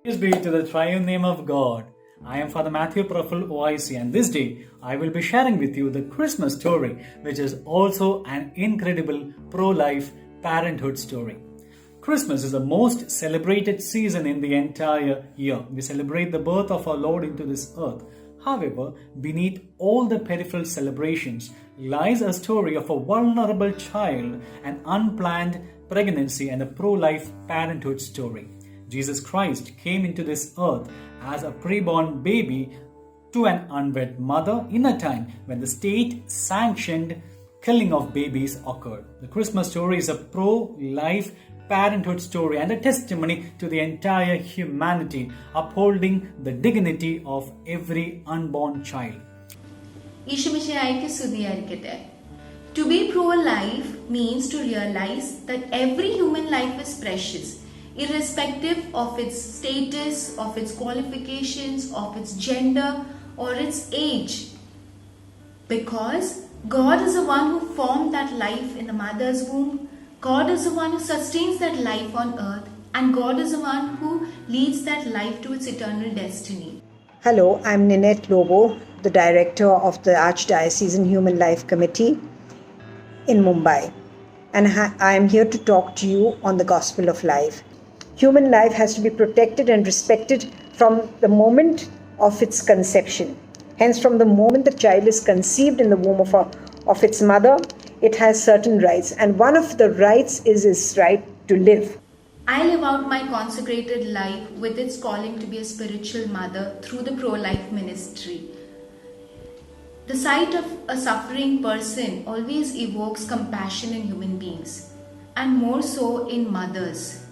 Praise be to the triune name of God. I am Father Matthew Profil OIC, and this day I will be sharing with you the Christmas story, which is also an incredible pro-life parenthood story. Christmas is the most celebrated season in the entire year. We celebrate the birth of our Lord into this earth. However, beneath all the peripheral celebrations lies a story of a vulnerable child, an unplanned pregnancy, and a pro-life parenthood story. Jesus Christ came into this earth as a preborn baby to an unwed mother in a time when the state-sanctioned killing of babies occurred. The Christmas story is a pro-life parenthood story and a testimony to the entire humanity, upholding the dignity of every unborn child. ഈശോമിശിഹായ്ക്ക് സ്തുതിയായിരിക്കട്ടെ. To be pro-life means to realize that every human life is precious, irrespective of its status, of its qualifications, of its gender or its age. Because God is the one who formed that life in the mother's womb, God is the one who sustains that life on earth, and God is the one who leads that life to its eternal destiny. Hello, I'm Ninette Lobo, the Director of the Archdiocesan Human Life Committee in Mumbai, and I am here to talk to you on the Gospel of Life. Human life has to be protected and respected from the moment of its conception. Hence, from the moment the child is conceived in the womb of its mother, it has certain rights, and one of the rights is its right to live. I live out my consecrated life with its calling to be a spiritual mother through the pro-life ministry. The sight of a suffering person always evokes compassion in human beings, and more so in mothers.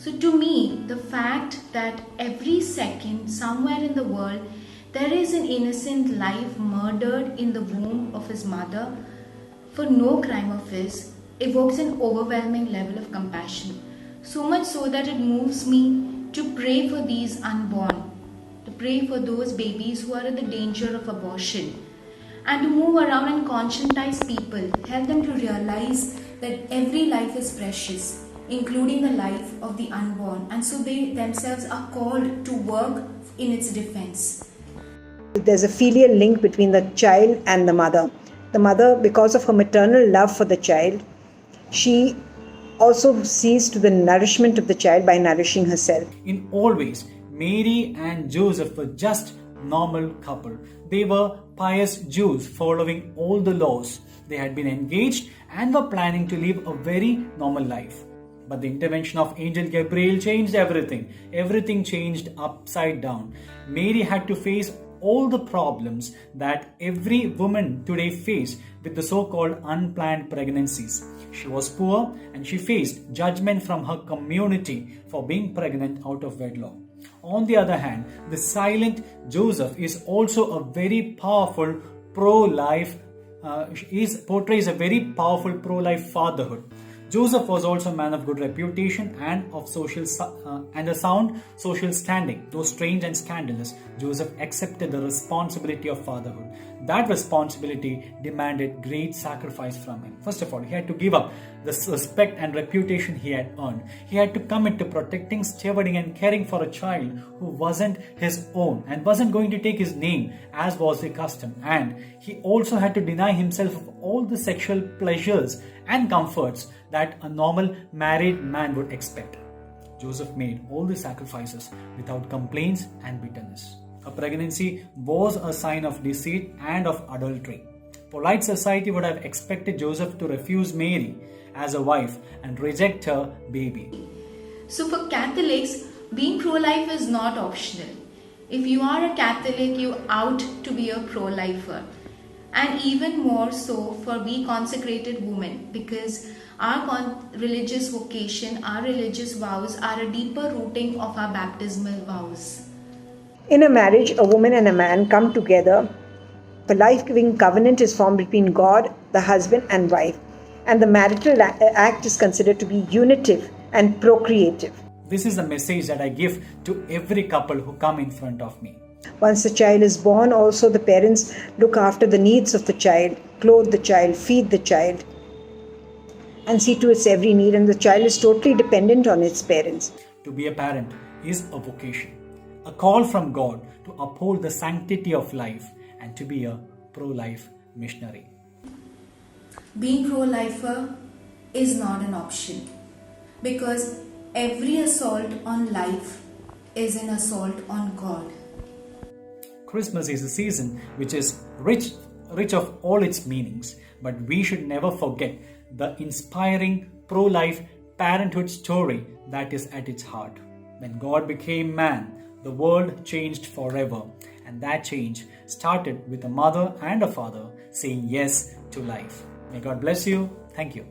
So to me, the fact that every second somewhere in the world there is an innocent life murdered in the womb of his mother for no crime of his evokes an overwhelming level of compassion. So much so that it moves me to pray for these unborn, to pray for those babies who are in the danger of abortion, and to move around and conscientize people, help them to realize that every life is precious, including the life of the unborn, and so they themselves are called to work in its defense. There's a filial link between the child and the mother. The mother, because of her maternal love for the child, she also sees to the nourishment of the child by nourishing herself. In all ways, Mary and Joseph were just normal couple. They were pious Jews following all the laws. They had been engaged and were planning to live a very normal life. But the intervention of Angel Gabriel changed everything. Everything changed upside down. Mary had to face all the problems that every woman today face with the so-called unplanned pregnancies. She was poor and she faced judgment from her community for being pregnant out of wedlock. On the other hand, the silent Joseph is also a very powerful pro-life, portrays a very powerful pro-life fatherhood. Joseph was also a man of good reputation and of a sound social standing. Though strange and scandalous, Joseph accepted the responsibility of fatherhood. That responsibility demanded great sacrifice from him. First of all, he had to give up the respect and reputation he had earned. He had to commit to protecting, stewarding, and caring for a child who wasn't his own and wasn't going to take his name as was the custom. And he also had to deny himself of all the sexual pleasures and comforts that a normal married man would expect. Joseph made all the sacrifices without complaints and bitterness. A pregnancy was a sign of deceit and of adultery. Polite society would have expected Joseph to refuse Mary as a wife and reject her baby. So for Catholics, being pro-life is not optional. If you are a Catholic, you out to be a pro-lifer. And even more so for we consecrated women, because our religious vocation, our religious vows are a deeper rooting of our baptismal vows. In a marriage, a woman and a man come together. The life-giving covenant is formed between God, the husband and wife, and the marital act is considered to be unitive and procreative. This is the message that I give to every couple who come in front of me. Once the child is born, also the parents look after the needs of the child, clothe the child, feed the child, and see to its every need, and the child is totally dependent on its parents. To be a parent is a vocation, a call from God to uphold the sanctity of life and to be a pro-life missionary. Being pro-lifer is not an option, because every assault on life is an assault on God. Christmas is a season which is rich of all its meanings, but we should never forget the inspiring pro-life parenthood story that is at its heart. When God became man, the world changed forever, and that change started with a mother and a father saying yes to life. May God bless you. Thank you.